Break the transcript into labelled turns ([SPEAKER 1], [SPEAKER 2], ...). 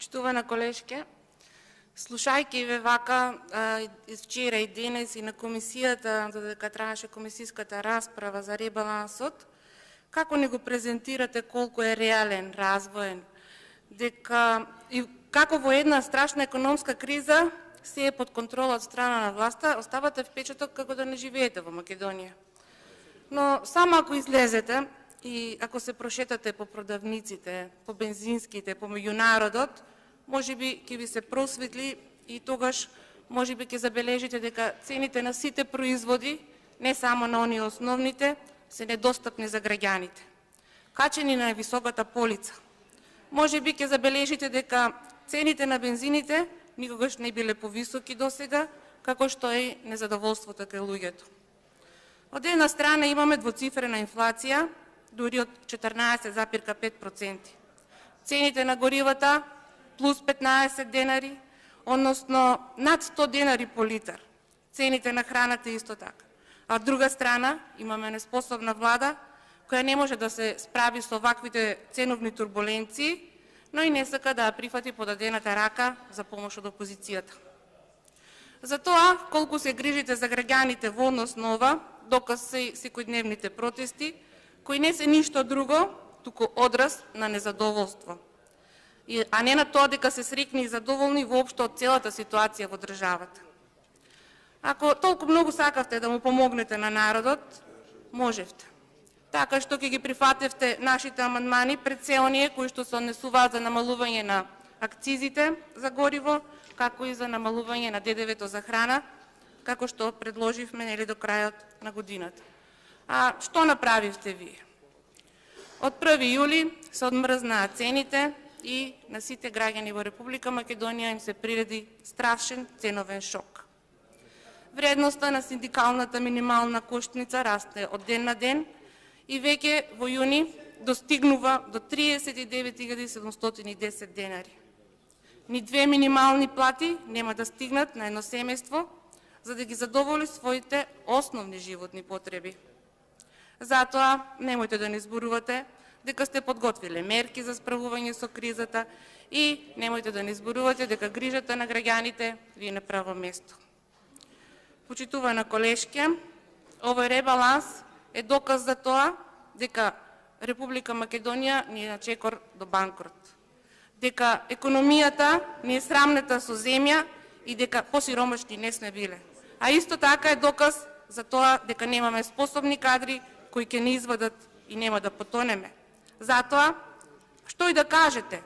[SPEAKER 1] Почитувана колешке, слушајќи ве вака вчера и денес и на комисијата, додека траеше комисиската расправа за ребалансот, како ни го презентирате колку е реален, развоен, дека и како во една страшна економска криза се е под контрола од страна на власта, оставате впечаток како да не живеете во Македонија. Но само ако излезете и ако се прошетате по продавниците, по бензинските, по меѓународот, можеби ќе ви се просветли и тогаш можеби ќе забележите дека цените на сите производи, не само на оние основните, се недостапни за граѓаните. Качени на високата полица. Можеби ќе забележите дека цените на бензините никогаш не биле повисоки досега, како што е незадоволството кај луѓето. Од една страна имаме двоцифрена инфлација, дури од 14,5%. Цените на горивата плюс 15 денари, односно над 100 денари по литар. Цените на храната исто така. А од друга страна имаме неспособна влада, која не може да се справи со ваквите ценовни турбуленции, но и не сака да ја прифати подадената рака за помош од опозицијата. Затоа, колку се грижите за граѓаните во однос на ова, доказ се секојдневните протести, кои не се ништо друго, туку одраз на незадоволство. А не на тоа дека се среќни и задоволни воопшто од целата ситуација во државата. Ако толку многу сакавте да му помогнете на народот, можевте. Така што ќе ги прифатевте нашите амандмани пред се оние кои што се однесуваат за намалување на акцизите за гориво, како и за намалување на ДДВ-то за храна, како што предложивме до крајот на годината. А што направивте вие? Од 1 јули се одмрзнаа цените и на сите граѓани во Република Македонија им се приреди страшен ценовен шок. Вредноста на синдикалната минимална кошница расте од ден на ден и веќе во јуни достигнува до 39.710 денари. Ни две минимални плати нема да стигнат на едно семејство за да ги задоволи своите основни животни потреби. Затоа немојте да ни зборувате дека сте подготвиле мерки за справување со кризата и немојте да ни зборувате дека грижата на граѓаните ви е на право место. Почитувана колешке, овој ребаланс е доказ за тоа дека Република Македонија ни е на чекор до банкрот. Дека економијата ни е срамната со земја и дека посиромашни не сме биле. А исто така е доказ за тоа дека немаме способни кадри кои ќе ни извадат и нема да потонеме. Затоа, што и да кажете,